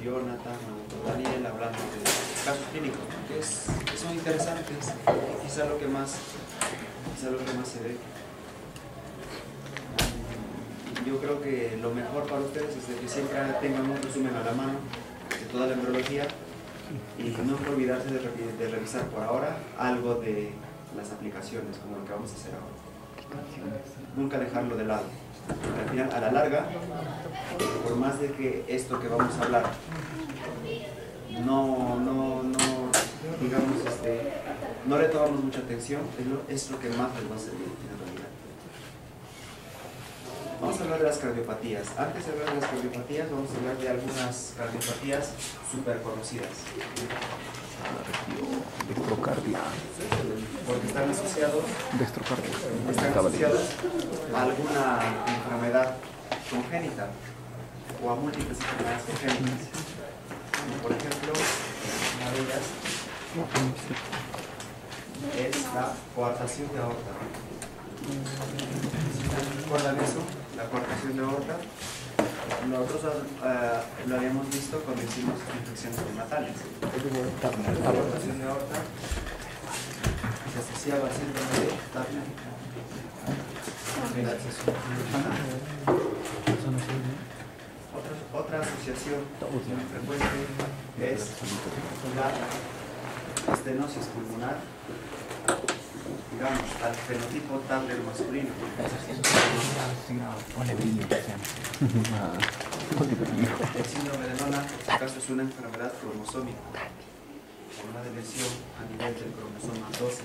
Jonathan o Daniel hablando de casos clínicos, que son interesantes, quizá lo que más se ve. Yo creo que lo mejor para ustedes es de que siempre tengan un resumen a la mano de toda la embriología y no olvidarse de revisar por ahora algo de las aplicaciones, como lo que vamos a hacer ahora. Nunca dejarlo de lado. Al final, a la larga, por más de que esto que vamos a hablar digamos, no le tomamos mucha atención, es lo que más les va a servir en realidad. Vamos a hablar de las cardiopatías. Antes de hablar de las cardiopatías, vamos a hablar de algunas cardiopatías súper conocidas. Dextrocardia. Porque están asociados a alguna enfermedad congénita o a múltiples enfermedades congénitas. Por ejemplo, una de ellas es la coartación de aorta. ¿Si recuerdan eso? La coartación de aorta. Nosotros lo habíamos visto cuando hicimos infecciones prenatales. La coartación de aorta se asociaba al síndrome de Turner. Otra asociación muy frecuente es la estenosis pulmonar, digamos, al fenotipo Turner masculino. El síndrome de Noonan, por si acaso, es una enfermedad cromosómica, una lesión a nivel del cromosoma 12,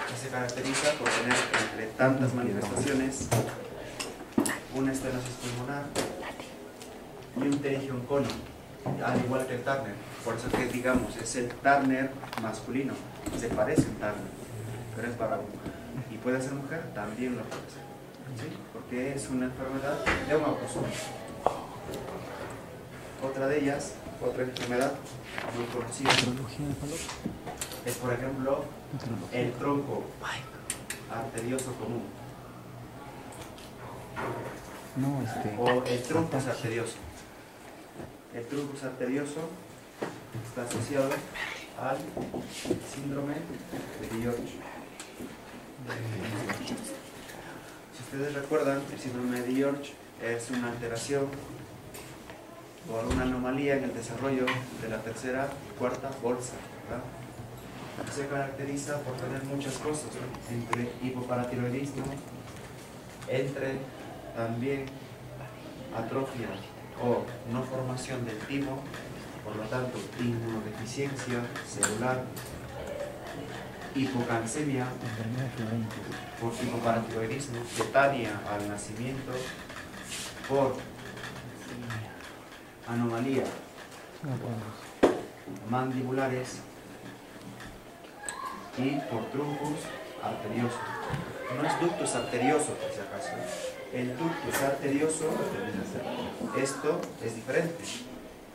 que se caracteriza por tener entre tantas manifestaciones una estenosis pulmonar y un pterygium al igual que el Turner. Por eso que digamos, es el Turner masculino, se parece a un Turner, pero es varón. Y puede ser mujer, también lo puede ser, ¿sí? Porque es una enfermedad de un autosoma. Otra de ellas, otra enfermedad muy conocida, es por ejemplo el tronco arterioso común o el truncus arterioso. El truncus arterioso está asociado al síndrome de George. Si ustedes recuerdan, el síndrome de George es una alteración por una anomalía en el desarrollo de la tercera y cuarta bolsa, ¿verdad? Se caracteriza por tener muchas cosas, ¿no? Entre hipoparatiroidismo, entre también atrofia o no formación del timo, por lo tanto inmunodeficiencia celular, hipocalcemia por hipoparatiroidismo, tetania al nacimiento, por anomalía mandibulares y por truncus arterioso. No es ductus arterioso, por si acaso. El ductus arterioso, esto es diferente.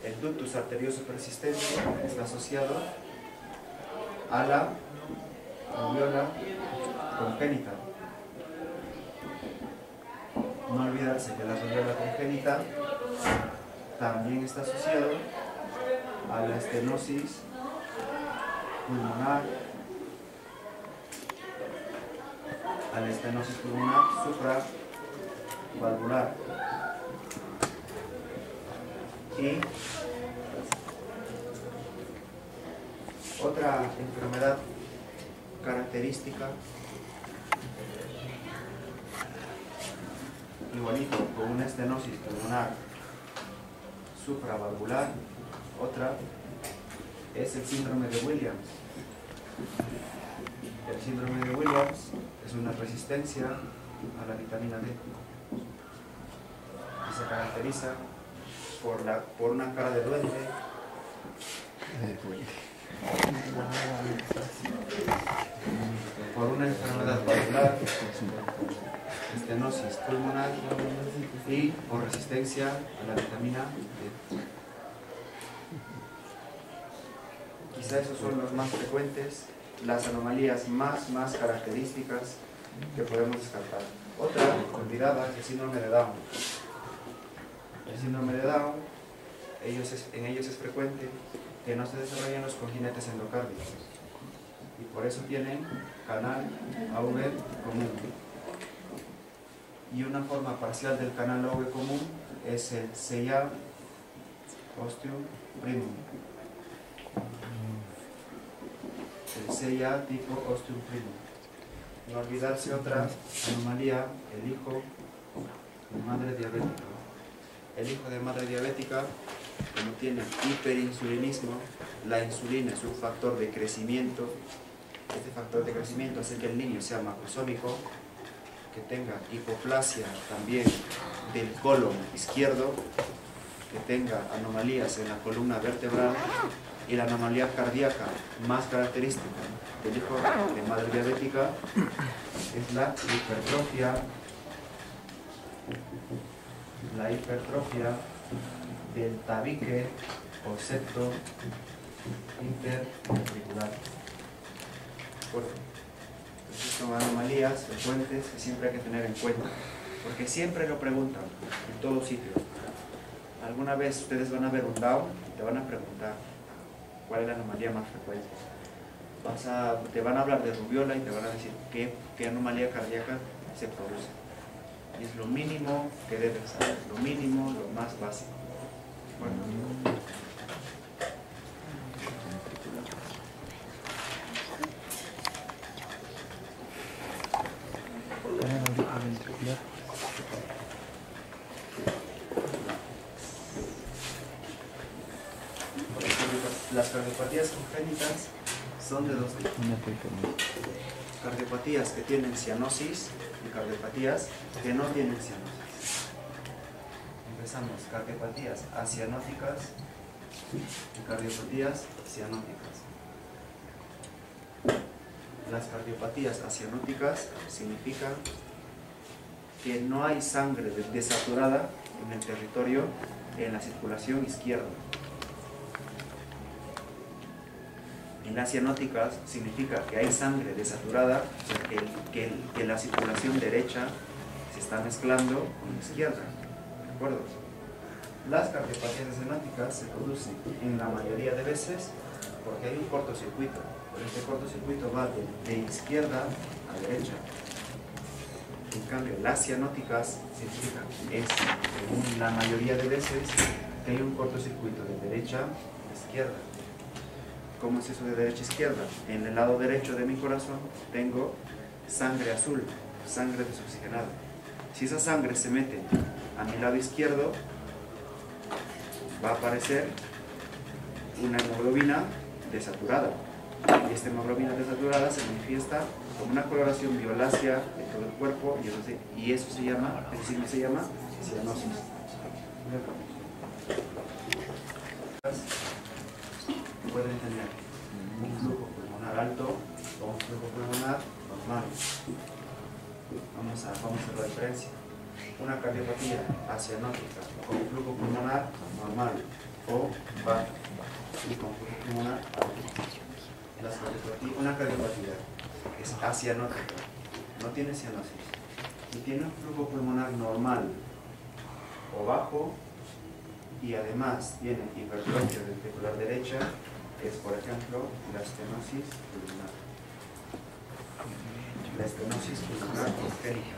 El ductus arterioso persistente está asociado a la alveola congénita. No olvidarse que la alveola congénita también está asociado a la estenosis pulmonar, supravalvular y otra enfermedad característica, igualito, con una estenosis pulmonar supravalvular, otra es el síndrome de Williams. El síndrome de Williams es una resistencia a la vitamina D y se caracteriza por una cara de duende, por una enfermedad valvular, estenosis pulmonar y por resistencia a la vitamina D. Quizá esos son los más frecuentes, las anomalías más características que podemos descartar. Otra olvidada es el síndrome de Down. El síndrome de Down en ellos es frecuente que no se desarrollen los conjinetes endocárdicos y por eso tienen canal AV común. Y una forma parcial del canal AV común es el CIA ostium primum. El CIA tipo ostium primum. No olvidarse otra anomalía, el hijo de madre diabética. El hijo de madre diabética, como tiene hiperinsulinismo, la insulina es un factor de crecimiento. Este factor de crecimiento hace que el niño sea macrosómico, que tenga hipoplasia también del colon izquierdo, que tenga anomalías en la columna vertebral, y la anomalía cardíaca más característica del hijo de madre diabética es la hipertrofia del tabique o septo interventricular. Entonces son anomalías frecuentes que siempre hay que tener en cuenta, porque siempre lo preguntan en todos sitios. Alguna vez ustedes van a ver un Down y te van a preguntar cuál es la anomalía más frecuente. Te van a hablar de rubiola y te van a decir qué anomalía cardíaca se produce. Y es lo mínimo que debes saber, lo mínimo, lo más básico. Bueno. Las cardiopatías congénitas son de dos tipos. Cardiopatías que tienen cianosis y cardiopatías que no tienen cianosis. Empezamos, cardiopatías acianóticas y cardiopatías cianóticas. Las cardiopatías acianóticas significan que no hay sangre desaturada en el territorio, en la circulación izquierda. Y las cianóticas significa que hay sangre desaturada, o sea, que la circulación derecha se está mezclando con la izquierda. ¿De acuerdo? Las cardiopatías cianóticas se producen en la mayoría de veces porque hay un cortocircuito. Pero este cortocircuito va de izquierda a derecha. En cambio, las cianóticas significa es en la mayoría de veces que hay un cortocircuito de derecha a izquierda. ¿Cómo es eso de derecha a izquierda? En el lado derecho de mi corazón tengo sangre azul, sangre desoxigenada. Si esa sangre se mete a mi lado izquierdo, va a aparecer una hemoglobina desaturada. Y esta hemoglobina desaturada se manifiesta como una coloración violácea de todo el cuerpo y eso se llama, ese signo se llama cianosis. Pueden tener un flujo pulmonar alto o un flujo pulmonar normal. Vamos a ver la diferencia. Una cardiopatía acianótica con flujo pulmonar normal o bajo y con flujo pulmonar alto. Una cardiopatía que es acianótica, no tiene cianosis y tiene un flujo pulmonar normal o bajo y además tiene hipertrofia ventricular derecha, que es por ejemplo la estenosis pulmonar. La estenosis pulmonar congénita.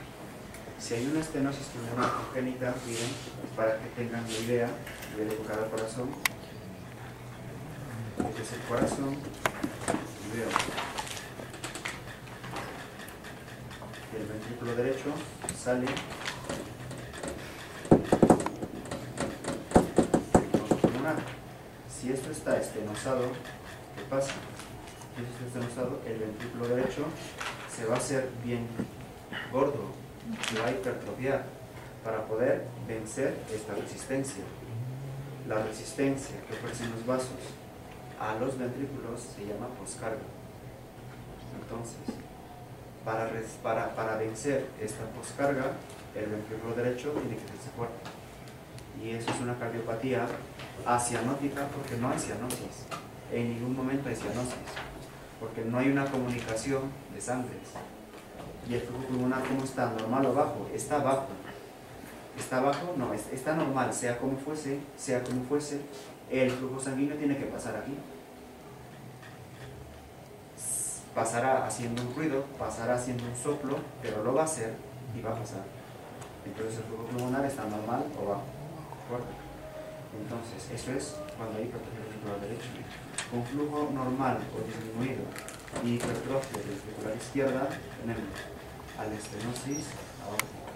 Si hay una estenosis pulmonar congénita, miren, para que tengan la idea del cada corazón, este es el corazón, y veo que el ventrículo derecho sale pulmonar. Si esto está estenosado, ¿qué pasa? Si esto está estenosado, el ventrículo derecho se va a hacer bien gordo, se va a hipertrofiar para poder vencer esta resistencia. La resistencia que ofrecen los vasos a los ventrículos se llama poscarga. Entonces, para vencer esta poscarga, el ventrículo derecho tiene que hacerse fuerte. Y eso es una cardiopatía acianótica porque no hay cianosis. En ningún momento hay cianosis, porque no hay una comunicación de sangres. Y el flujo pulmonar, ¿cómo está? ¿Normal o bajo? Está bajo. ¿Está bajo? No, está normal, sea como fuese, el flujo sanguíneo tiene que pasar aquí. Pasará haciendo un ruido, pasará haciendo un soplo, pero lo va a hacer y va a pasar. Entonces el flujo pulmonar está normal o bajo. ¿De acuerdo? Entonces, eso es cuando hay hipertrofia ventricular derecha. Con flujo normal o disminuido y hipertrofia ventricular izquierda, tenemos a la estenosis aórtica.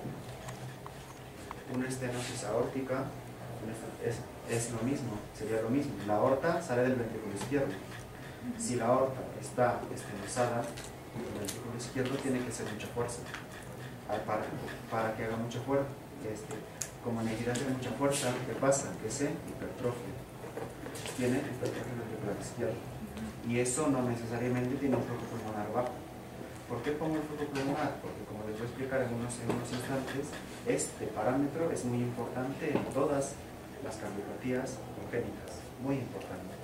Una estenosis aórtica es lo mismo, sería lo mismo. La aorta sale del ventrículo izquierdo. Si la aorta está estenosada, el ventrículo izquierdo tiene que hacer mucha fuerza. Para que haga mucha fuerza, como necesidad de mucha fuerza, ¿qué pasa? Que se hipertrofia. Tiene hipertrofia ventricular izquierda. Y eso no necesariamente tiene un flujo pulmonar bajo. ¿Por qué pongo el flujo pulmonar? Porque como les voy a explicar en unos instantes, este parámetro es muy importante en todas las cardiopatías congénitas. Muy importante.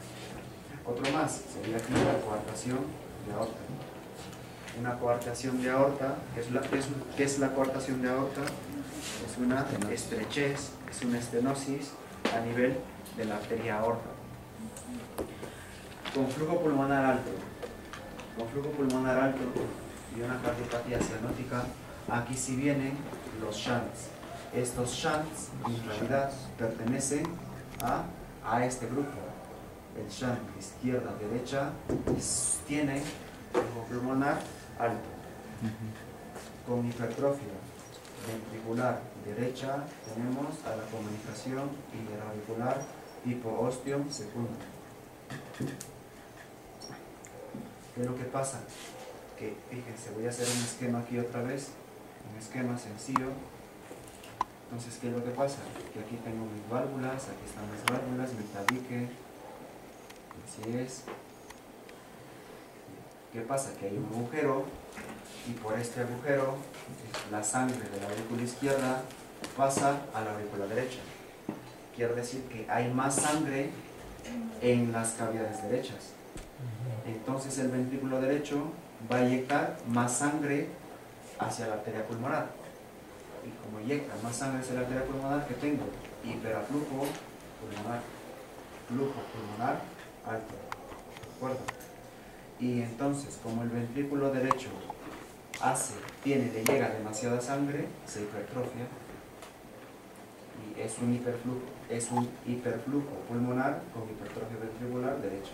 Otro más sería aquí la coartación de aorta. Una coartación de aorta, ¿qué es la coartación de aorta? Es una estrechez, es una estenosis a nivel de la arteria aorta. Con flujo pulmonar alto y una cardiopatía cianótica, aquí sí vienen los shunts. Estos shunts en realidad pertenecen a este grupo. El shunt izquierda-derecha tiene flujo pulmonar alto. Con hipertrofia ventricular derecha tenemos a la comunicación interauricular hipoostium secundum. ¿Qué es lo que pasa? Que, fíjense, voy a hacer un esquema aquí otra vez, un esquema sencillo. Entonces, ¿qué es lo que pasa? Que aquí tengo mis válvulas, aquí están mis válvulas, mi tabique. Así es. ¿Qué pasa? Que hay un agujero y por este agujero la sangre de la aurícula izquierda pasa a la aurícula derecha. Quiere decir que hay más sangre en las cavidades derechas. Entonces el ventrículo derecho va a inyectar más sangre hacia la arteria pulmonar. Y como inyecta más sangre hacia la arteria pulmonar, que tengo hiperaflujo pulmonar, flujo pulmonar alto. ¿De acuerdo? Y entonces, como el ventrículo derecho le llega demasiada sangre, se hipertrofia y es un hiperflujo pulmonar con hipertrofia ventricular derecha.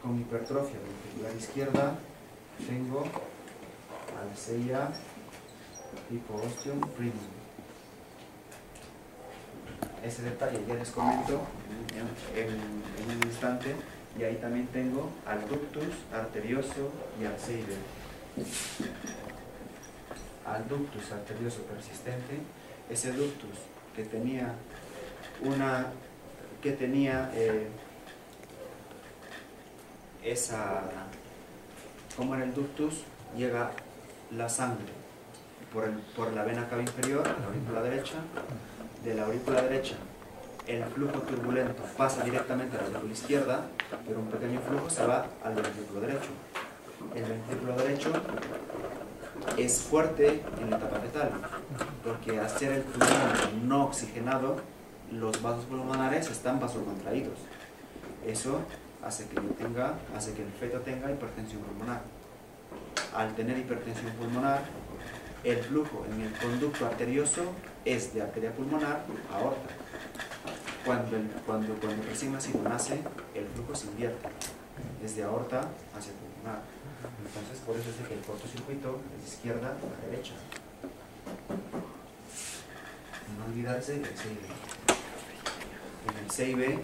Con hipertrofia ventricular izquierda tengo alceia hipoostium primum. Ese detalle ya les comento en un instante. Y ahí también tengo al ductus arterioso y al seive. Al ductus arterioso persistente, ese ductus que tenía ¿cómo era el ductus? Llega la sangre por la vena cava inferior, la aurícula derecha, de la aurícula derecha el flujo turbulento pasa directamente a la aurícula izquierda, pero un pequeño flujo se va al ventrículo derecho. El ventrículo derecho es fuerte en la etapa fetal, porque al ser el pulmón no oxigenado, los vasos pulmonares están vasocontraídos. Eso hace que el feto tenga hipertensión pulmonar. Al tener hipertensión pulmonar, el flujo en el conducto arterioso es de arteria pulmonar a aorta. Cuando recién nacido nace, el flujo se invierte, desde aorta hacia pulmonar. Entonces, por eso es de que el cortocircuito es de izquierda a derecha. No olvidarse del CIB. En el CIB,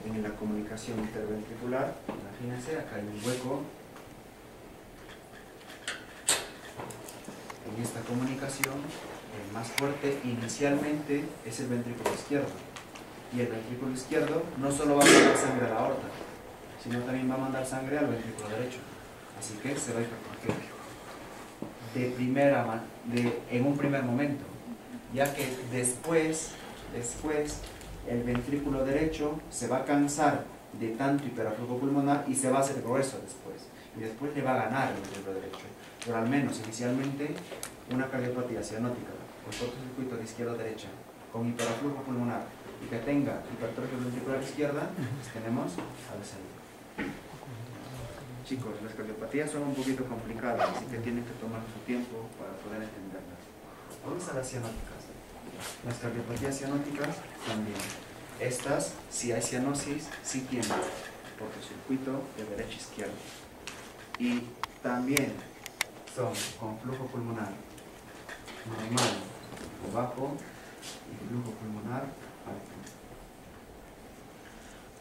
en la comunicación interventricular, imagínense, acá hay un hueco. En esta comunicación, el más fuerte inicialmente es el ventrículo izquierdo. Y el ventrículo izquierdo no solo va a mandar sangre a la aorta, sino también va a mandar sangre al ventrículo derecho. Así que se va a hipertrofiar en un primer momento, ya que después el ventrículo derecho se va a cansar de tanto hiperaflujo pulmonar y se va a hacer grueso después. Y después le va a ganar el ventrículo derecho. Pero al menos inicialmente una cardiopatía cianótica el cortocircuito de izquierda a derecha con hiperaflujo pulmonar y que tenga hipertrofia ventricular izquierda, pues tenemos AVCI. Chicos, las cardiopatías son un poquito complicadas, así que tienen que tomar su tiempo para poder entenderlas. ¿Dónde están las cianóticas? Las cardiopatías cianóticas también. Estas, si hay cianosis, sí tienen cortocircuito de derecha a izquierda. Y también son con flujo pulmonar normal o bajo y flujo pulmonar alto.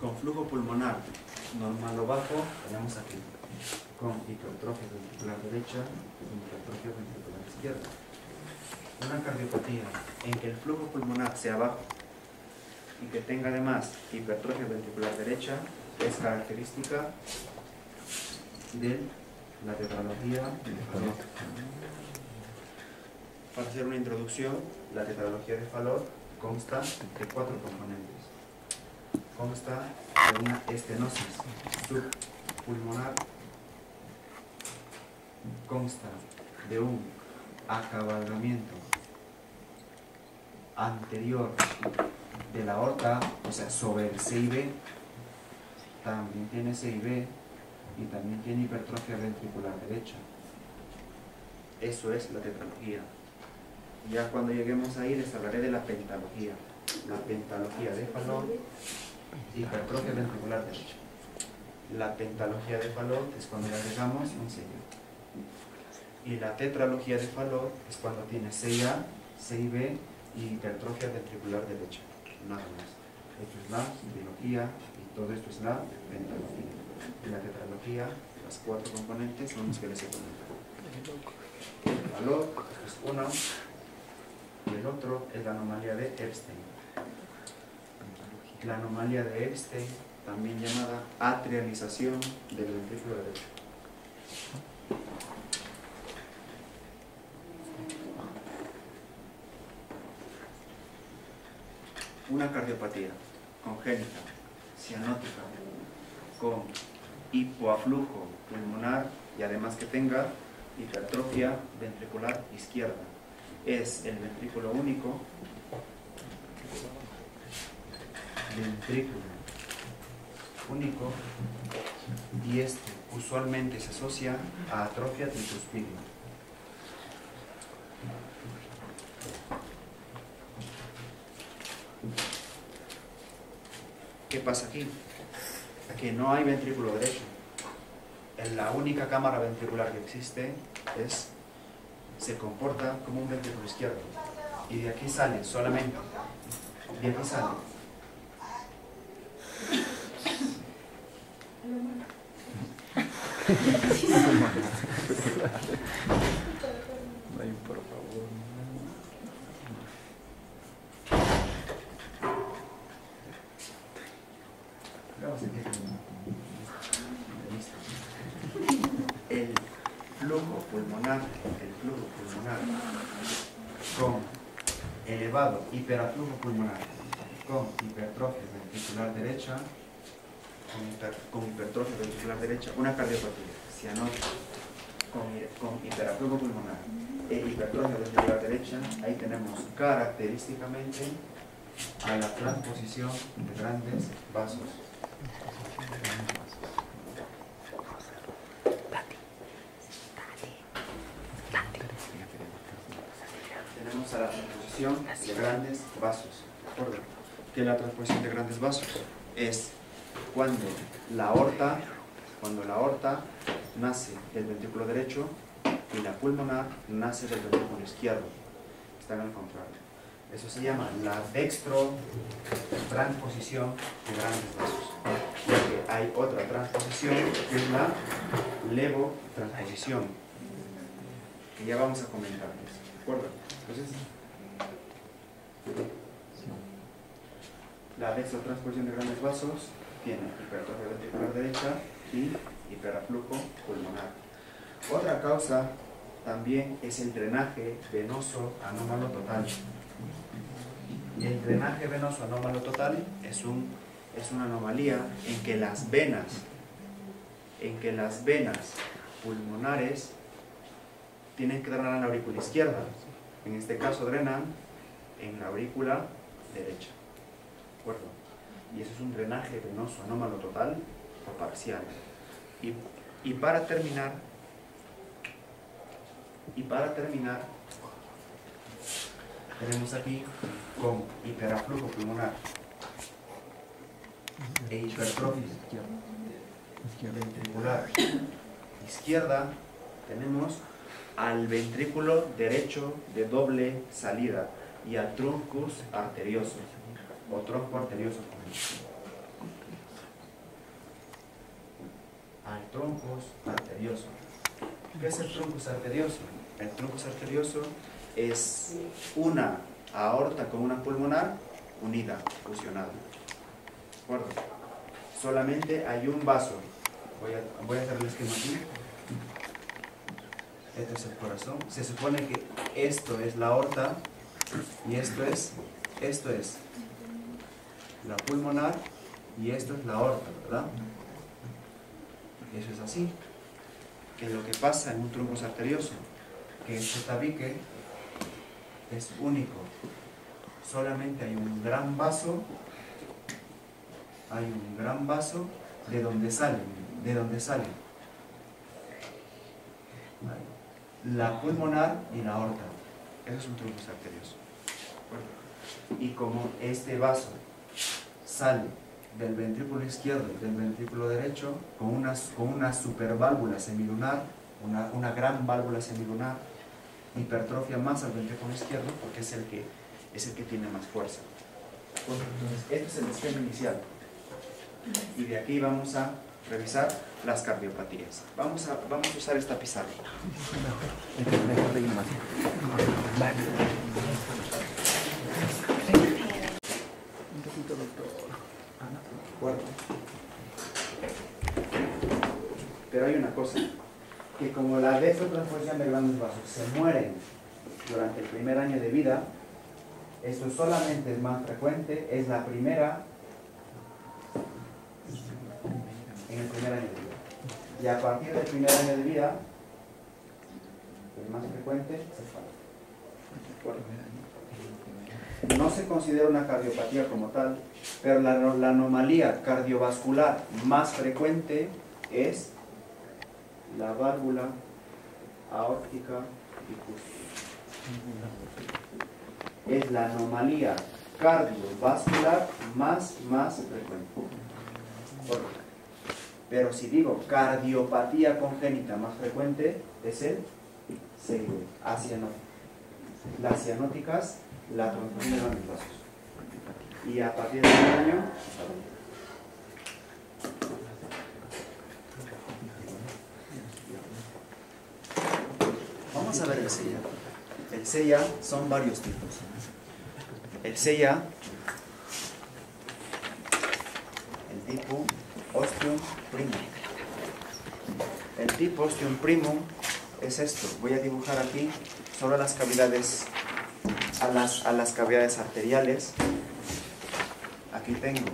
Con flujo pulmonar normal o bajo tenemos aquí con hipertrofia ventricular derecha y hipertrofia ventricular izquierda. Una cardiopatía en que el flujo pulmonar sea bajo y que tenga además hipertrofia ventricular derecha es característica de la tetralogía de Fallot. Para hacer una introducción, la tetralogía de Fallot consta de 4 componentes. Consta de una estenosis subpulmonar, consta de un acabalgamiento anterior de la aorta, o sea, sobre el CIB, también tiene CIB y también tiene hipertrofia ventricular derecha. Eso es la tetralogía. Ya cuando lleguemos ahí les hablaré de la pentalogía. La pentalogía de Fallot, hipertrofia ventricular derecha. La pentalogía de Fallot es cuando le agregamos un sello. Y la tetralogía de Fallot es cuando tiene CIA, CIB y hipertrofia ventricular derecha. Nada más. Esto es la biología y todo esto es la pentalogía. En la tetralogía, las 4 componentes son los que les he comentado. El Fallot es uno y el otro es la anomalía de Epstein. La anomalía de Epstein, también llamada atrialización del ventrículo derecho. Una cardiopatía congénita, cianótica, con hipoaflujo pulmonar y además que tenga hipertrofia ventricular izquierda. Es el ventrículo único, y este usualmente se asocia a atrofia tricuspidea. ¿Qué pasa aquí? Aquí no hay ventrículo derecho. La única cámara ventricular que existe se comporta como un ventrículo izquierdo. Y de aquí sale solamente. De aquí sale. Ay, por favor. El flujo pulmonar con elevado hiperaflujo pulmonar, con hipertrofia ventricular derecha, con hipertrofia ventricular derecha, una cardiopatía cianótica con hiperaflujo pulmonar e hipertrofia ventricular derecha, ahí tenemos característicamente a la transposición de grandes vasos. Tenemos a la transposición de grandes vasos. ¿De ¿Qué es la transposición de grandes vasos? Es cuando la aorta nace del ventrículo derecho y la pulmonar nace del ventrículo izquierdo. Están al contrario. Eso se llama la dextrotransposición de grandes vasos. Porque hay otra transposición que es la levotransposición, que ya vamos a comentar. ¿De acuerdo? Entonces, la dextrotransposición de grandes vasos tiene hipertrofia ventricular derecha y hiperaflujo pulmonar. Otra causa también es el drenaje venoso anómalo total. El drenaje venoso anómalo total es una anomalía en que las venas pulmonares tienen que drenar a la aurícula izquierda, En este caso drenan en la aurícula derecha. ¿De acuerdo? Y eso es un drenaje venoso anómalo total o parcial. Y para terminar, tenemos aquí con hiperaflujo pulmonar e hipertrofia ventricular izquierda, tenemos al ventrículo derecho de doble salida y al truncus arterioso o tronco arterioso. Al truncus arterioso. ¿Qué es el truncus arterioso? El truncus arterioso es una aorta con una pulmonar unida, fusionada. ¿De acuerdo? Solamente hay un vaso. Voy a hacer el esquema aquí. Este es el corazón. Se supone que esto es la aorta y esto es la pulmonar y esto es la aorta, ¿verdad? Eso es así. ¿Qué es lo que pasa en un truncus arterioso? Que este tabique es único. Solamente hay un gran vaso de donde salen la pulmonar y la aorta. Eso es un truncus arterioso. Y como este vaso sale del ventrículo izquierdo y del ventrículo derecho con una superválvula semilunar, una gran válvula semilunar, hipertrofia más al ventrículo izquierdo porque es el que tiene más fuerza. Entonces, este es el esquema inicial. Y de aquí vamos a revisar las cardiopatías. Vamos a usar esta pizarra. Pero hay una cosa, que como la destrotransfusión de grandes vasos se mueren durante el primer año de vida, esto solamente es más frecuente, es la primera en el primer año de vida. Y a partir del primer año de vida, el más frecuente se falla. No se considera una cardiopatía como tal, pero la anomalía cardiovascular más frecuente es la válvula aórtica difusa. Es la anomalía cardiovascular más frecuente. Pero si digo cardiopatía congénita más frecuente, es el CID, cianótica. Las cianóticas, la transfusión de grandes vasos. Y a partir del año, vamos a ver el SEIA. El SEIA son varios tipos. El SEIA, el tipo Ostium primum. El tipo Ostium primum es esto. Voy a dibujar aquí solo las cavidades, a las cavidades arteriales. Aquí tengo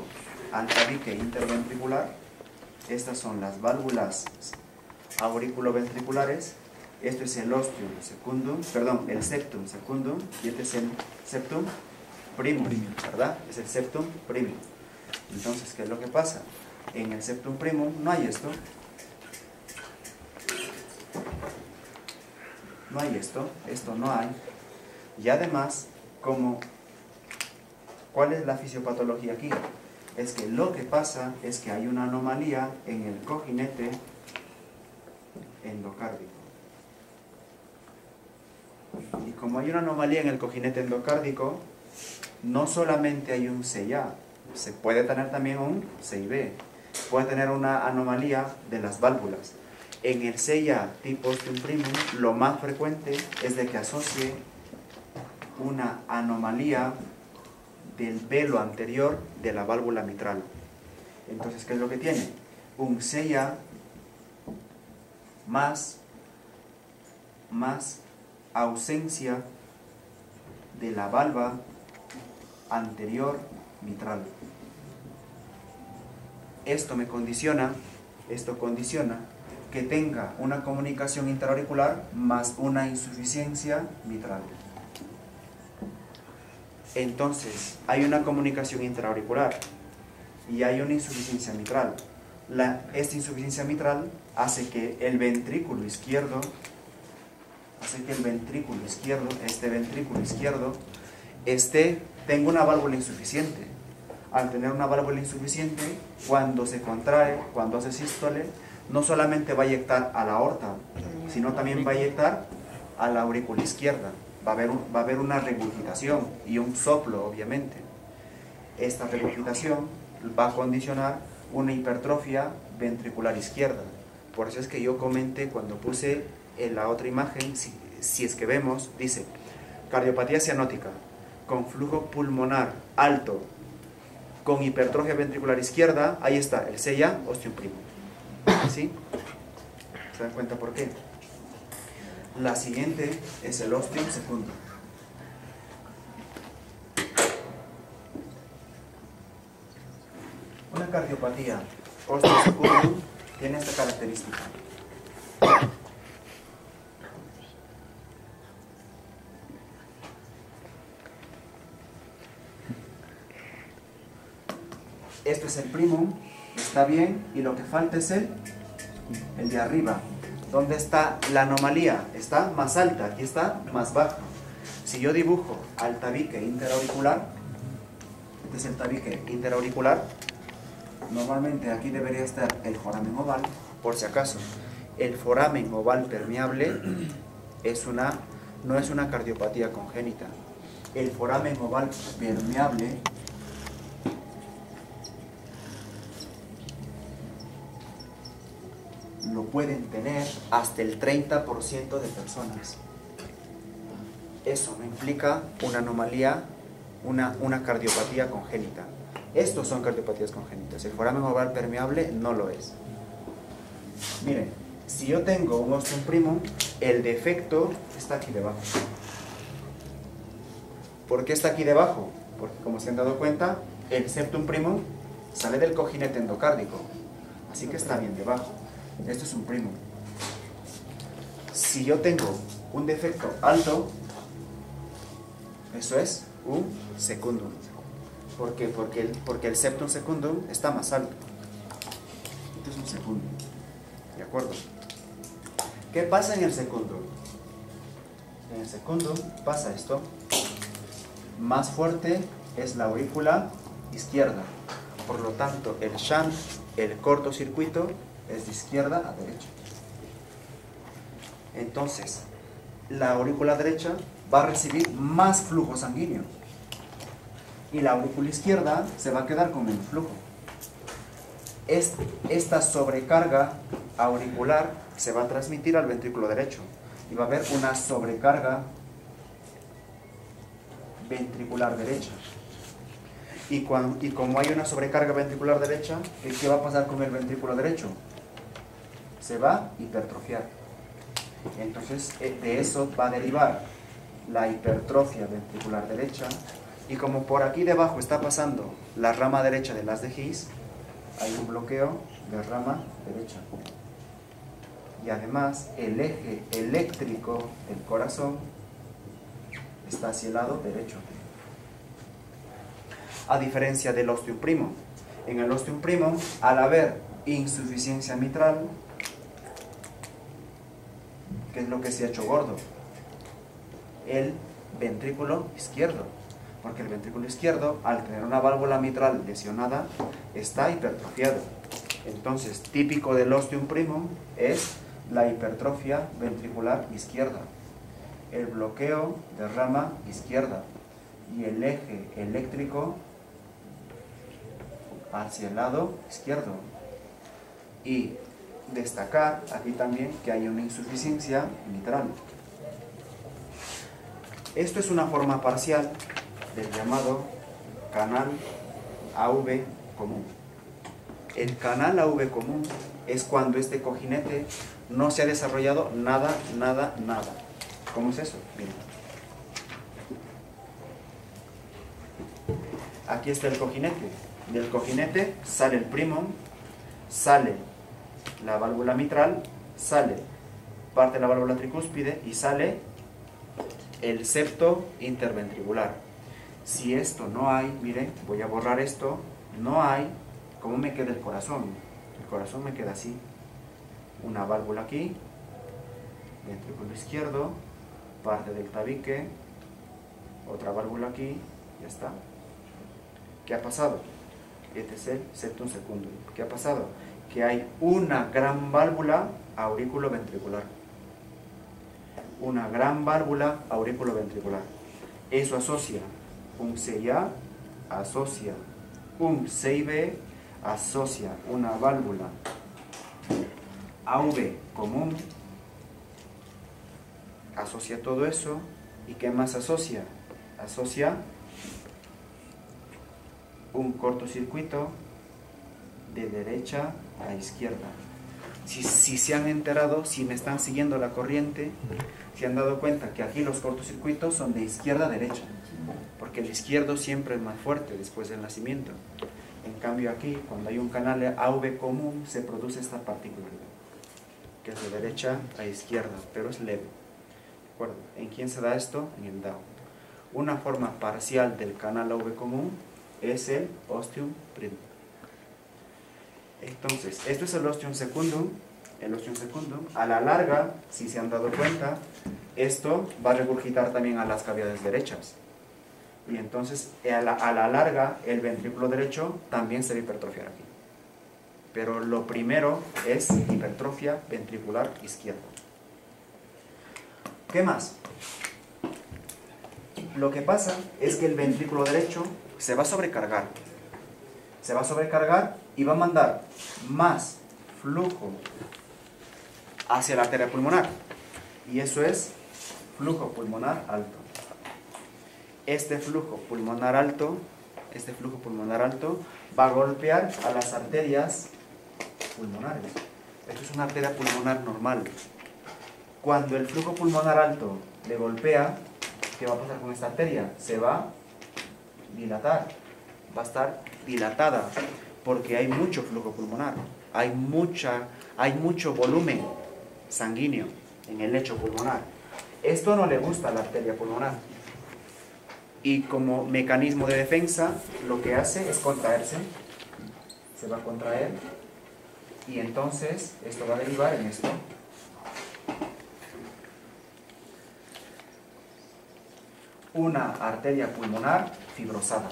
al tabique interventricular. Estas son las válvulas auriculoventriculares. Esto es el ostium secundum, perdón, el septum secundum, y este es el septum primum, ¿verdad? Es el septum primum. Entonces, ¿qué es lo que pasa? En el septum primum no hay esto. No hay esto no hay. Y además, ¿cuál es la fisiopatología aquí? Es que lo que pasa es que hay una anomalía en el cojinete endocárdico. Y como hay una anomalía en el cojinete endocárdico, no solamente hay un CIA, se puede tener también un CIB, puede tener una anomalía de las válvulas. En el CIA tipo Ostium primum, lo más frecuente es de que asocie una anomalía del velo anterior de la válvula mitral. Entonces, ¿qué es lo que tiene? Un CIA más ausencia de la valva anterior mitral. Esto condiciona que tenga una comunicación intraauricular más una insuficiencia mitral. Entonces, hay una comunicación intraauricular y hay una insuficiencia mitral. Esta insuficiencia mitral hace que el ventrículo izquierdo, este ventrículo izquierdo, tenga una válvula insuficiente. Al tener una válvula insuficiente, cuando se contrae, cuando hace sístole, no solamente va a eyectar a la aorta, sino también va a eyectar a la aurícula izquierda. Va a haber una regurgitación y un soplo, obviamente. Esta regurgitación va a condicionar una hipertrofia ventricular izquierda. Por eso es que yo comenté cuando puse en la otra imagen, si es que vemos, dice cardiopatía cianótica con flujo pulmonar alto, con hipertrofia ventricular izquierda. Ahí está, el SEIA ostium primo. ¿Sí? ¿Se dan cuenta por qué? La siguiente es el ostium secundum. Una cardiopatía ostium secundum tiene esta característica. Esto es el primum, está bien, y lo que falta es el de arriba. ¿Dónde está la anomalía? Está más alta, aquí está más baja. Si yo dibujo al tabique interauricular, este es el tabique interauricular, normalmente aquí debería estar el foramen oval, por si acaso. El foramen oval permeable no es una cardiopatía congénita. El foramen oval permeable lo pueden tener hasta el 30% de personas. Eso no implica una anomalía, una cardiopatía congénita. Estos son cardiopatías congénitas. El foramen oval permeable no lo es. Miren, si yo tengo un ostium primum, el defecto está aquí debajo. ¿Por qué está aquí debajo? Porque, como se han dado cuenta, el septum primum sale del cojinete endocárdico, así que está bien debajo. Esto es un primum. Si yo tengo un defecto alto, eso es un secundum. ¿Por qué? Porque el septum secundum está más alto. Esto es un secundum. ¿De acuerdo? ¿Qué pasa en el secundum? En el secundum pasa esto. Más fuerte es la aurícula izquierda. Por lo tanto, el shunt, el cortocircuito, es de izquierda a derecha. Entonces, la aurícula derecha va a recibir más flujo sanguíneo y la aurícula izquierda se va a quedar con menos flujo. Esta sobrecarga auricular se va a transmitir al ventrículo derecho y va a haber una sobrecarga ventricular derecha. Y como hay una sobrecarga ventricular derecha, ¿qué va a pasar con el ventrículo derecho? Se va a hipertrofiar. Entonces, de eso va a derivar la hipertrofia ventricular derecha. Y como por aquí debajo está pasando la rama derecha de las de His, hay un bloqueo de rama derecha. Y además, el eje eléctrico del corazón está hacia el lado derecho. A diferencia del ostium primum. En el ostium primum, al haber insuficiencia mitral, ¿qué es lo que se ha hecho gordo? El ventrículo izquierdo. Porque el ventrículo izquierdo, al tener una válvula mitral lesionada, está hipertrofiado. Entonces, típico del ostium primum es la hipertrofia ventricular izquierda, el bloqueo de rama izquierda y el eje eléctrico hacia el lado izquierdo. Y destacar aquí también que hay una insuficiencia mitral. Esto es una forma parcial del llamado canal AV común. El canal AV común es cuando este cojinete no se ha desarrollado nada. ¿Cómo es eso? Miren. Aquí está el cojinete. Del cojinete sale el primum, sale la válvula mitral, sale parte de la válvula tricúspide y sale el septo interventricular. Si esto no hay, miren, voy a borrar esto, no hay, ¿cómo me queda el corazón? El corazón me queda así. Una válvula aquí, ventrículo izquierdo, parte del tabique, otra válvula aquí, ya está. ¿Qué ha pasado? Este es el septum secundum. ¿Qué ha pasado? Que hay una gran válvula aurículo-ventricular. Una gran válvula aurículo-ventricular. Eso asocia un CIA, asocia un CIB, asocia una válvula AV común, asocia todo eso. ¿Y qué más asocia? Asocia un cortocircuito de derecha a izquierda. Si se han enterado, si me están siguiendo la corriente, se han dado cuenta que aquí los cortocircuitos son de izquierda a derecha, porque el izquierdo siempre es más fuerte después del nacimiento. En cambio aquí, cuando hay un canal AV común, se produce esta particularidad, que es de derecha a izquierda, pero es leve. ¿De acuerdo? ¿En quién se da esto? En el Down. Una forma parcial del canal AV común es el ostium primum. Entonces, esto es el ostium secundum. El ostium secundum, a la larga, si se han dado cuenta, esto va a regurgitar también a las cavidades derechas. Y entonces, a la larga, el ventrículo derecho también se va a hipertrofiar aquí. Pero lo primero es hipertrofia ventricular izquierda. ¿Qué más? Lo que pasa es que el ventrículo derecho se va a sobrecargar. Se va a sobrecargar y va a mandar más flujo hacia la arteria pulmonar. Y eso es flujo pulmonar alto. Este flujo pulmonar alto va a golpear a las arterias pulmonares. Esto es una arteria pulmonar normal. Cuando el flujo pulmonar alto le golpea, ¿qué va a pasar con esta arteria? Se va a dilatar, va a estar dilatada, porque hay mucho flujo pulmonar, hay mucho volumen sanguíneo en el lecho pulmonar. Esto no le gusta a la arteria pulmonar, y como mecanismo de defensa, lo que hace es contraerse, se va a contraer, y entonces esto va a derivar en esto. Una arteria pulmonar fibrosada.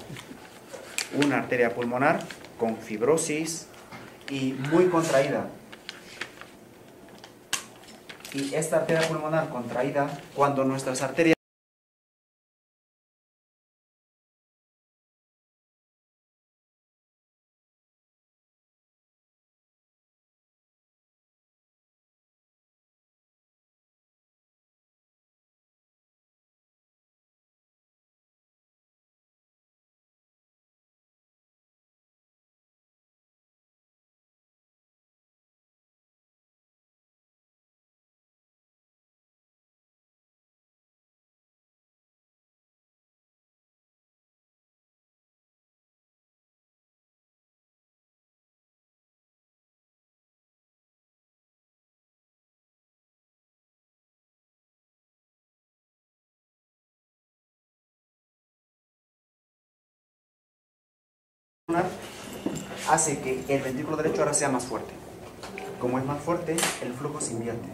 Una arteria pulmonar con fibrosis y muy contraída. Y esta arteria pulmonar contraída, cuando nuestras arterias hace que el ventrículo derecho ahora sea más fuerte. Como es más fuerte, el flujo se invierte.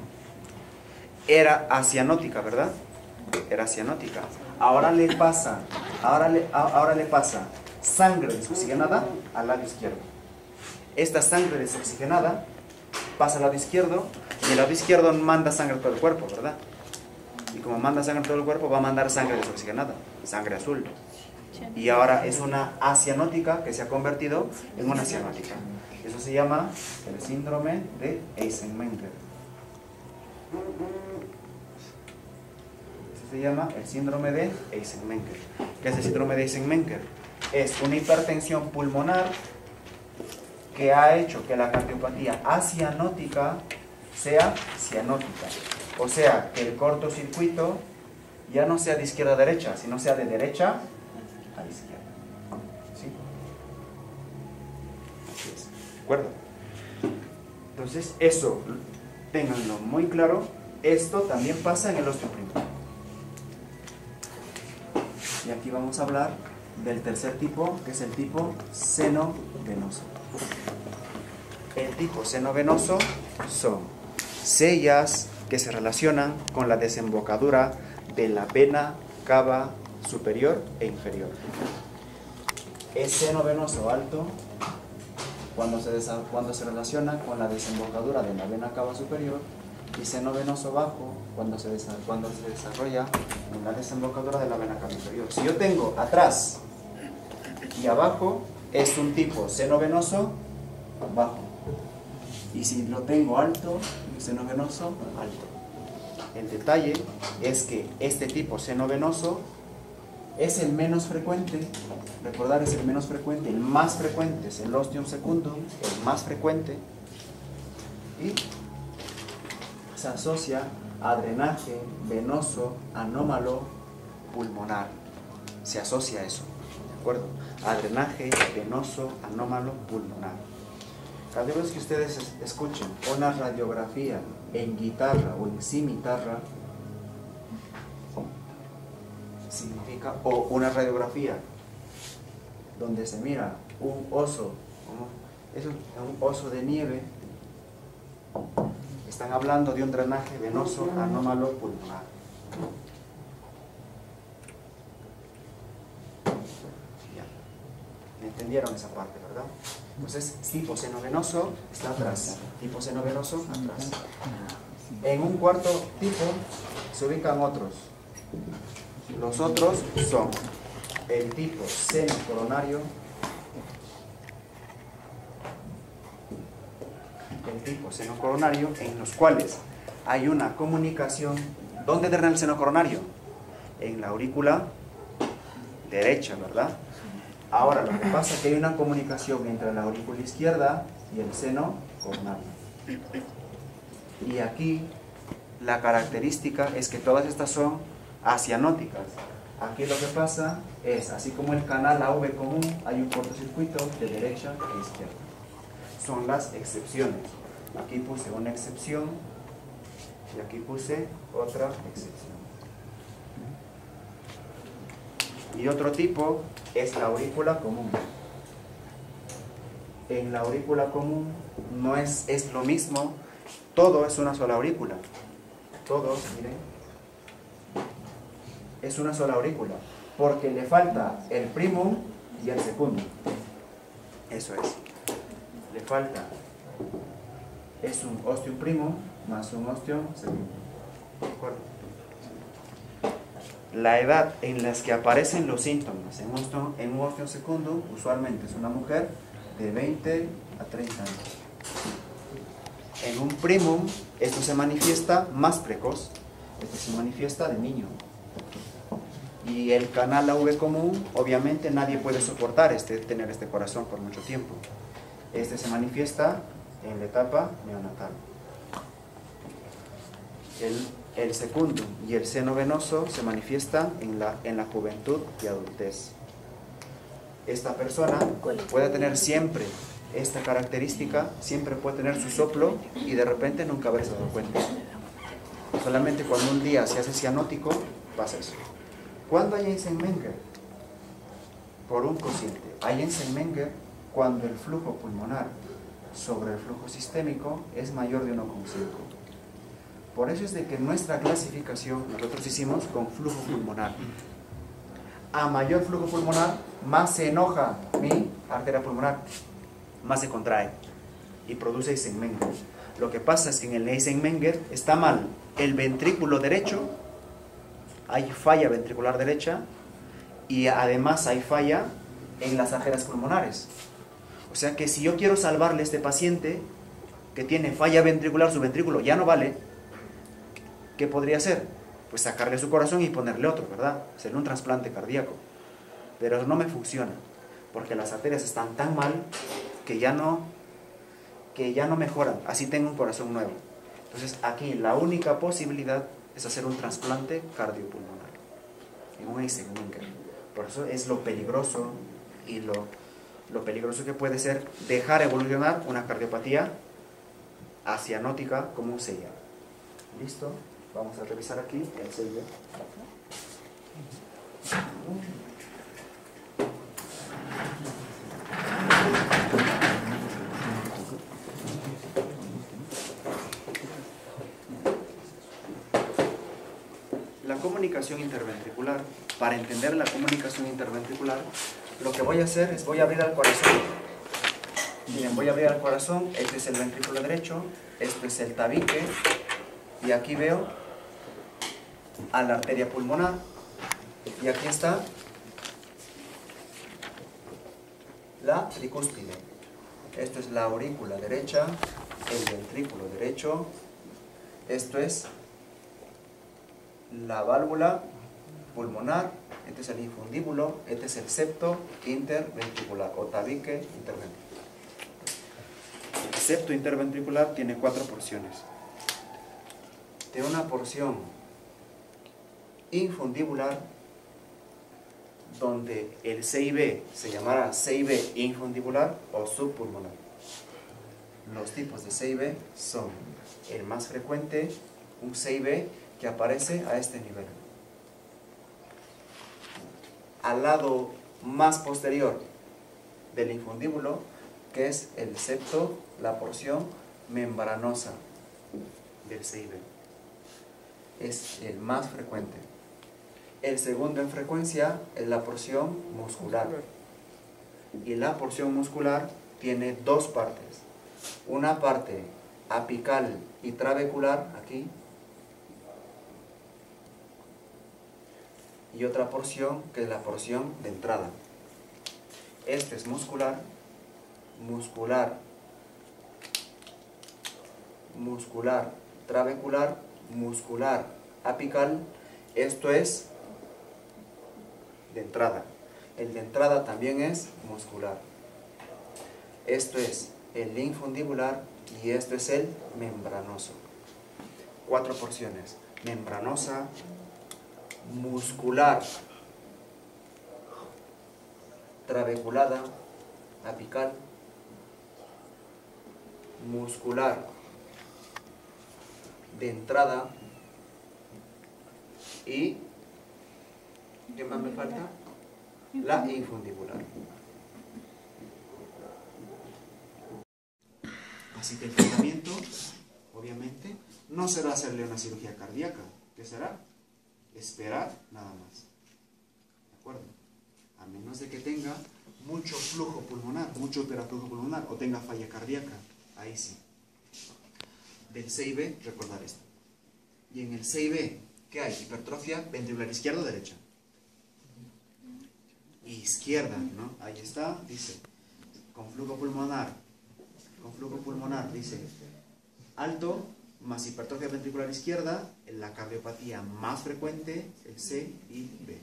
Era asianótica, ¿verdad? Era asianótica. Ahora le pasa sangre desoxigenada al lado izquierdo. Esta sangre desoxigenada pasa al lado izquierdo, y el lado izquierdo manda sangre a todo el cuerpo, ¿verdad? Y como manda sangre a todo el cuerpo, va a mandar sangre desoxigenada, sangre azul. Y ahora es una asianótica que se ha convertido en una cianótica. Eso se llama el síndrome de Eisenmenger. Eso se llama el síndrome de Eisenmenger. ¿Qué es el síndrome de Eisenmenger? Es una hipertensión pulmonar que ha hecho que la cardiopatía asianótica sea cianótica. O sea, que el cortocircuito ya no sea de izquierda a derecha, sino sea de derecha a la izquierda. ¿Sí? Así es. ¿De acuerdo? Entonces, eso, ténganlo muy claro. Esto también pasa en el osteoprimor. Y aquí vamos a hablar del tercer tipo, que es el tipo seno venoso. El tipo seno venoso son sellas que se relacionan con la desembocadura de la vena cava superior e inferior. Es seno venoso alto cuando se relaciona con la desembocadura de la vena cava superior, y seno venoso bajo cuando se desarrolla en la desembocadura de la vena cava inferior. Si yo tengo atrás y abajo, es un tipo seno venoso bajo. Y si lo tengo alto, seno venoso alto. El detalle es que este tipo seno venoso es el menos frecuente. Recordar, es el menos frecuente. El más frecuente es el ostium secundum, el más frecuente. Y se asocia a drenaje venoso anómalo pulmonar. Se asocia a eso, ¿de acuerdo? A drenaje venoso anómalo pulmonar. Cada vez que ustedes escuchen una radiografía en guitarra o en cimitarra, significa, o una radiografía donde se mira un oso, es un oso de nieve, están hablando de un drenaje venoso anómalo pulmonar. Ya, ¿me entendieron esa parte, verdad? Entonces, tipo seno venoso está atrás, tipo seno venoso atrás. En un cuarto tipo se ubican otros. Los otros son el tipo seno coronario, en los cuales hay una comunicación. ¿Dónde drena el seno coronario? En la aurícula derecha, ¿verdad? Ahora, lo que pasa es que hay una comunicación entre la aurícula izquierda y el seno coronario. Y aquí la característica es que todas estas son asianóticas. Aquí lo que pasa es, así como el canal AV común, hay un cortocircuito de derecha e izquierda. Son las excepciones. Aquí puse una excepción y aquí puse otra excepción. Y otro tipo es la aurícula común. En la aurícula común no es lo mismo, todo es una sola aurícula. Todo, miren, es una sola aurícula, porque le falta el primum y el secundum. Eso es. Le falta, es un ostium primum más un ostium secundum. ¿De acuerdo? La edad en la que aparecen los síntomas en un ostium secundum usualmente es una mujer de 20 a 30 años. En un primum esto se manifiesta más precoz, esto se manifiesta de niño. Y el canal AV común, obviamente nadie puede soportar tener este corazón por mucho tiempo. Este se manifiesta en la etapa neonatal. El secundum y el seno venoso se manifiestan en la juventud y adultez. Esta persona puede tener siempre esta característica, siempre puede tener su soplo y de repente nunca haberse dado cuenta. Solamente cuando un día se hace cianótico pasa eso. ¿Cuándo hay Eisenmenger? Por un cociente. Hay Eisenmenger cuando el flujo pulmonar sobre el flujo sistémico es mayor de 1,5. Por eso es de que nuestra clasificación nosotros hicimos con flujo pulmonar. A mayor flujo pulmonar, más se enoja mi arteria pulmonar, más se contrae y produce Eisenmenger. Lo que pasa es que en el Eisenmenger está mal el ventrículo derecho, hay falla ventricular derecha y además hay falla en las arterias pulmonares. O sea que si yo quiero salvarle a este paciente que tiene falla ventricular, su ventrículo ya no vale, ¿qué podría hacer? Pues sacarle su corazón y ponerle otro, ¿verdad? Hacerle un trasplante cardíaco. Pero no me funciona, porque las arterias están tan mal que ya no mejoran, así tengo un corazón nuevo. Entonces aquí la única posibilidad es hacer un trasplante cardiopulmonar en un Eisenmenger. Por eso es lo peligroso y lo peligroso que puede ser dejar evolucionar una cardiopatía asianótica como un sello. ¿Listo? Vamos a revisar aquí el sello. comunicación interventricular, para entender la comunicación interventricular, lo que voy a hacer es voy a abrir el corazón. Miren, voy a abrir el corazón, este es el ventrículo derecho, esto es el tabique, y aquí veo a la arteria pulmonar, y aquí está la tricúspide. Esto es la aurícula derecha, el ventrículo derecho, esto es la válvula pulmonar, este es el infundíbulo, este es el septo interventricular o tabique interventricular. El septo interventricular tiene 4 porciones. Tiene una porción infundibular, donde el CIB se llamará CIB infundibular o subpulmonar. Los tipos de CIB son el más frecuente, un CIB que aparece a este nivel. Al lado más posterior del infundíbulo, que es el septo, la porción membranosa del CIB. Es el más frecuente. El segundo en frecuencia es la porción muscular. Y la porción muscular tiene dos partes. Una parte apical y trabecular, aquí. Y otra porción que es la porción de entrada. Este es muscular, muscular, muscular, trabecular, muscular, apical. Esto es de entrada. El de entrada también es muscular. Esto es el infundibular y esto es el membranoso. 4 porciones: membranosa, muscular, trabeculada, apical, muscular, de entrada y ¿qué más me falta? La infundibular. Así que el tratamiento, obviamente, no será hacerle una cirugía cardíaca. ¿Qué será? Esperar nada más. ¿De acuerdo? A menos de que tenga mucho flujo pulmonar, mucho hiperflujo pulmonar o tenga falla cardíaca. Ahí sí. Del CIB, recordar esto. Y en el CIB, ¿qué hay? Hipertrofia ventricular izquierda o derecha. Izquierda, ¿no? Ahí está, dice, con flujo pulmonar, dice, alto, más hipertrofia ventricular izquierda, la cardiopatía más frecuente, el C y B.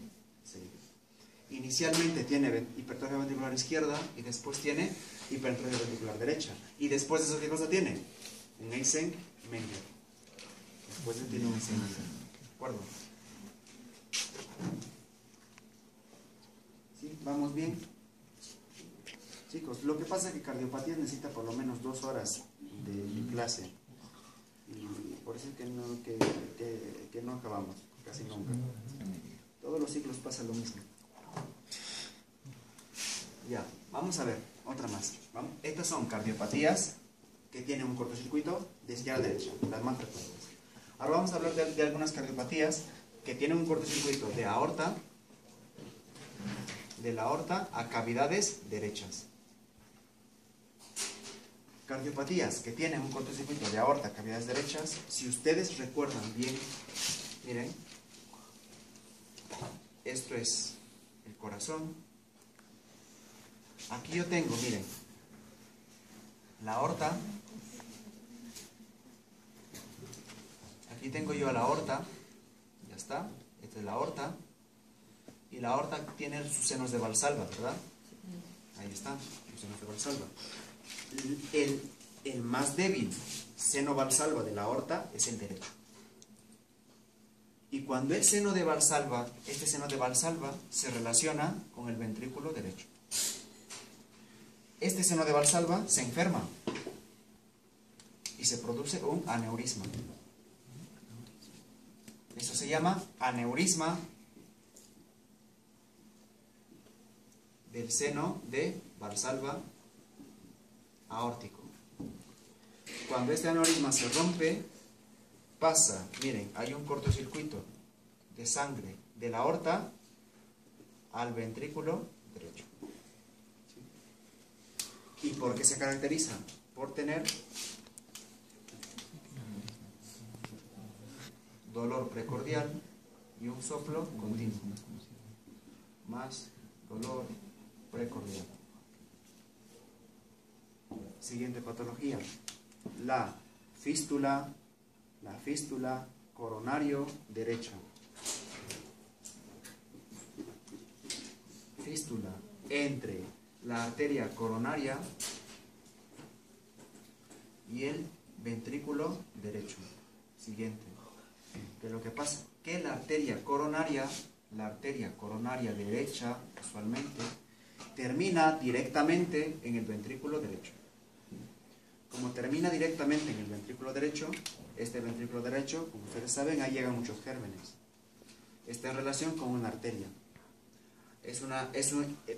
Inicialmente tiene hipertrofia ventricular izquierda y después tiene hipertrofia ventricular derecha. Y después de eso, ¿qué cosa tiene? Un Eysenck-Menger. Después tiene un Eysenck-Menger. ¿De acuerdo? ¿Sí? ¿Vamos bien? Chicos, lo que pasa es que cardiopatía necesita por lo menos 2 horas de clase. Y por eso es que no acabamos, casi nunca. Todos los ciclos pasa lo mismo. Ya, vamos a ver, otra más. ¿Vamos? Estas son cardiopatías que tienen un cortocircuito de izquierda a derecha, las más frecuentes. Ahora vamos a hablar de algunas cardiopatías que tienen un cortocircuito de aorta, de la aorta a cavidades derechas. Cardiopatías que tienen un cortocircuito de aorta a cavidades derechas, si ustedes recuerdan bien, miren, esto es el corazón. Aquí yo tengo, miren, la aorta. Aquí tengo yo a la aorta, ya está, esta es la aorta. Y la aorta tiene sus senos de Valsalva, ¿verdad? Ahí están, los senos de Valsalva. El más débil seno Valsalva de la aorta es el derecho. Y cuando el seno de Valsalva, este seno de Valsalva, se relaciona con el ventrículo derecho. Este seno de Valsalva se enferma y se produce un aneurisma. Eso se llama aneurisma del seno de Valsalva aórtico. Cuando este aneurisma se rompe, pasa, miren, hay un cortocircuito de sangre de la aorta al ventrículo derecho. ¿Y por qué se caracteriza? Por tener dolor precordial y un soplo continuo. Más dolor precordial. Siguiente patología. La fístula coronario derecha. Fístula entre la arteria coronaria y el ventrículo derecho. Siguiente. Que lo que pasa que la arteria coronaria derecha, usualmente, termina directamente en el ventrículo derecho. Como termina directamente en el ventrículo derecho, este ventrículo derecho, como ustedes saben, ahí llegan muchos gérmenes. Está en relación con una arteria.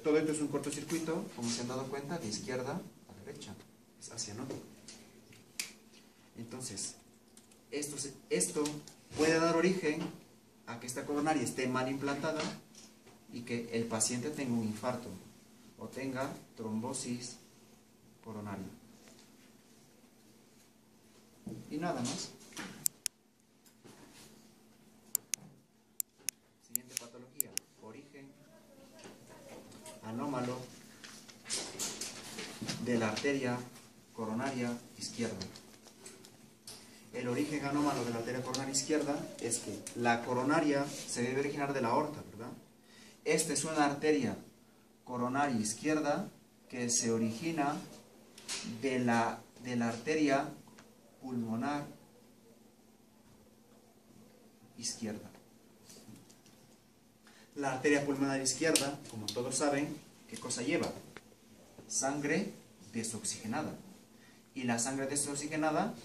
Todo esto es un cortocircuito, como se han dado cuenta, de izquierda a derecha. Es asianótico. Entonces, esto puede dar origen a que esta coronaria esté mal implantada y que el paciente tenga un infarto o tenga trombosis coronaria. Y nada más. Siguiente patología. Origen anómalo de la arteria coronaria izquierda. El origen anómalo de la arteria coronaria izquierda es que la coronaria se debe originar de la aorta, ¿verdad? Esta es una arteria coronaria izquierda que se origina de la arteria pulmonar izquierda. La arteria pulmonar izquierda, como todos saben, ¿qué cosa lleva? Sangre desoxigenada. Y la sangre desoxigenada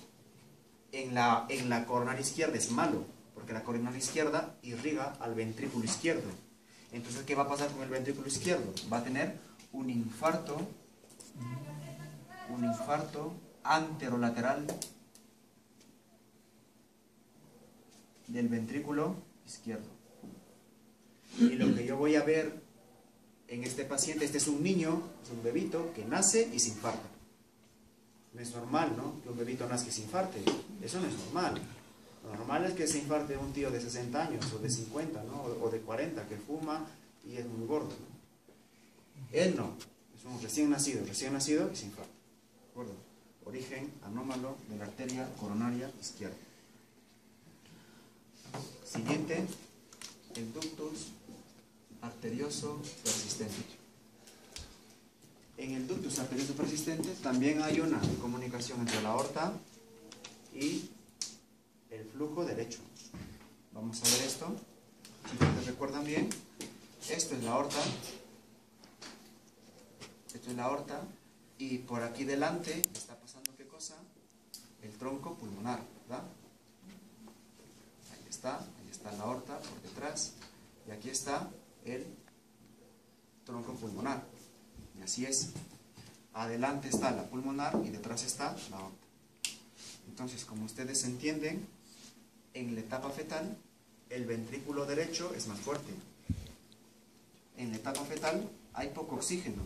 en la coronaria izquierda es malo, porque la coronaria izquierda irriga al ventrículo izquierdo. Entonces, ¿qué va a pasar con el ventrículo izquierdo? Va a tener un infarto anterolateral del ventrículo izquierdo. Y lo que yo voy a ver en este paciente, este es un niño, es un bebito que nace y se infarta. No es normal, ¿no?, que un bebito nazca y se infarte. Eso no es normal. Lo normal es que se infarte un tío de 60 años, o de 50, ¿no?, o de 40, que fuma y es muy gordo, ¿no? Él no, es un recién nacido y se infarta. ¿De acuerdo? Origen anómalo de la arteria coronaria izquierda. Siguiente, el ductus arterioso persistente. En el ductus arterioso persistente también hay una comunicación entre la aorta y el flujo derecho. Vamos a ver esto. Si ustedes recuerdan bien, esto es la aorta. Esto es la aorta. Y por aquí delante está pasando, ¿qué cosa? El tronco pulmonar, ¿verdad? Ahí está la aorta por detrás. Y aquí está el tronco pulmonar. Y así es. Adelante está la pulmonar y detrás está la aorta. Entonces, como ustedes entienden, en la etapa fetal, el ventrículo derecho es más fuerte. En la etapa fetal hay poco oxígeno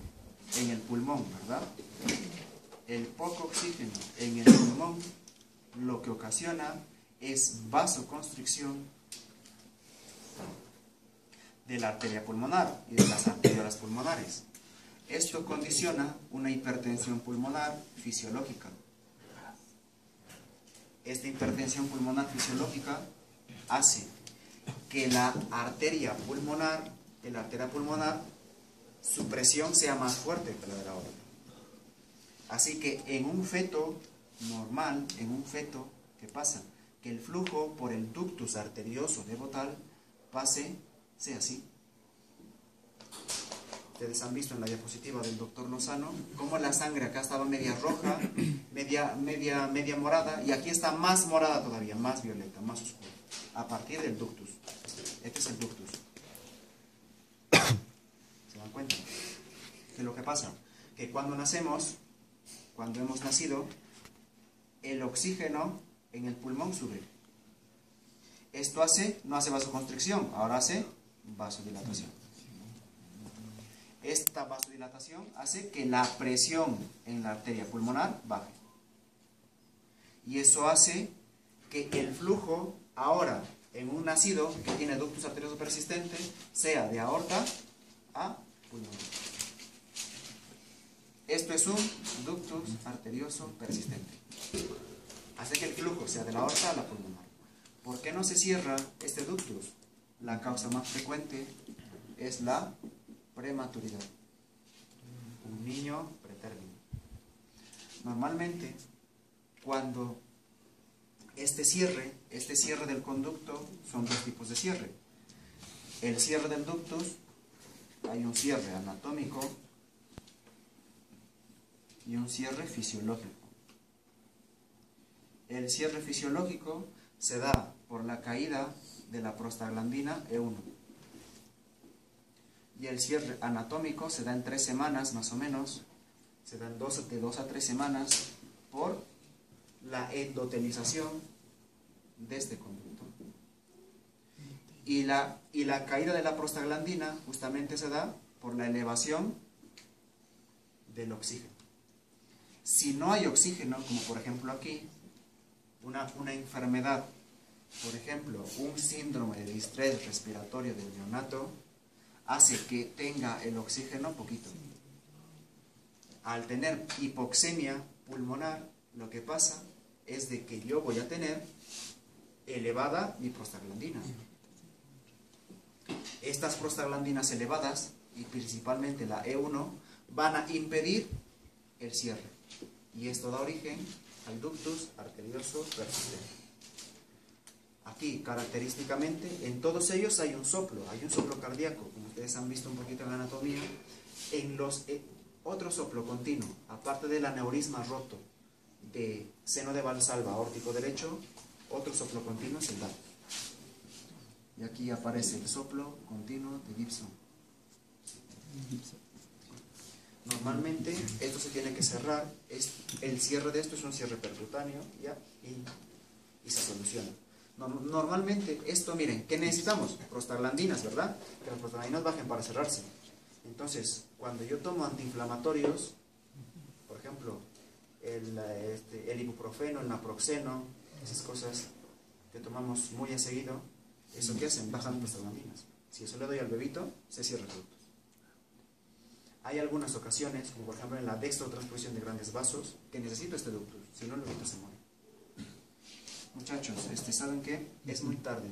en el pulmón, ¿verdad? El poco oxígeno en el pulmón lo que ocasiona es vasoconstricción de la arteria pulmonar y de las arteriolas pulmonares. Esto condiciona una hipertensión pulmonar fisiológica. Esta hipertensión pulmonar fisiológica hace que la arteria pulmonar, su presión sea más fuerte que la de la aorta. Así que en un feto normal, ¿qué pasa? Que el flujo por el ductus arterioso devotal sea así. Ustedes han visto en la diapositiva del doctor Lozano cómo la sangre acá estaba media roja, media morada, y aquí está más morada todavía, más violeta, más oscura, a partir del ductus. Este es el ductus. ¿Se dan cuenta? ¿Qué es lo que pasa? Que cuando hemos nacido, el oxígeno en el pulmón sube. Esto no hace vasoconstricción, ahora hace vasodilatación. Esta vasodilatación hace que la presión en la arteria pulmonar baje. Y eso hace que el flujo ahora en un nacido que tiene ductus arterioso persistente sea de aorta a pulmón. Esto es un ductus arterioso persistente. Hace que el flujo sea de la aorta a la pulmonar. ¿Por qué no se cierra este ductus? La causa más frecuente es la prematuridad. Un niño pretérmino. Normalmente, cuando este cierre del conducto, son dos tipos de cierre. El cierre del ductus, hay un cierre anatómico y un cierre fisiológico. El cierre fisiológico se da por la caída de la prostaglandina E1. Y el cierre anatómico se da en 3 semanas más o menos, se da de 2 a 3 semanas por la endotelización de este conducto. Y la caída de la prostaglandina justamente se da por la elevación del oxígeno. Si no hay oxígeno, como por ejemplo aquí, una enfermedad, por ejemplo, un síndrome de distrés respiratorio del neonato, hace que tenga el oxígeno poquito. Al tener hipoxemia pulmonar, lo que pasa es de que yo voy a tener elevada mi prostaglandina. Estas prostaglandinas elevadas, y principalmente la E1, van a impedir el cierre. Y esto da origen al ductus arterioso persistente. Aquí, característicamente, en todos ellos hay un soplo cardíaco, como ustedes han visto un poquito en la anatomía. En los otro soplo continuo, aparte del aneurisma roto de seno de Valsalva aórtico derecho, otro soplo continuo es el DAP. Y aquí aparece el soplo continuo de Gibson. Normalmente esto se tiene que cerrar, el cierre de esto es un cierre percutáneo, ¿ya? Y se soluciona. Normalmente esto, miren, ¿qué necesitamos? Prostaglandinas, ¿verdad? Que las prostaglandinas bajen para cerrarse. Entonces, cuando yo tomo antiinflamatorios, por ejemplo, el ibuprofeno, el naproxeno, esas cosas que tomamos muy a seguido, ¿eso qué hacen? Bajan prostaglandinas. Si eso le doy al bebito, se cierra el ductus. Hay algunas ocasiones, como por ejemplo en la dextrotransposición de grandes vasos, que necesito este ductus, si no el bebito se muere. Muchachos, ¿saben qué? Es muy tarde.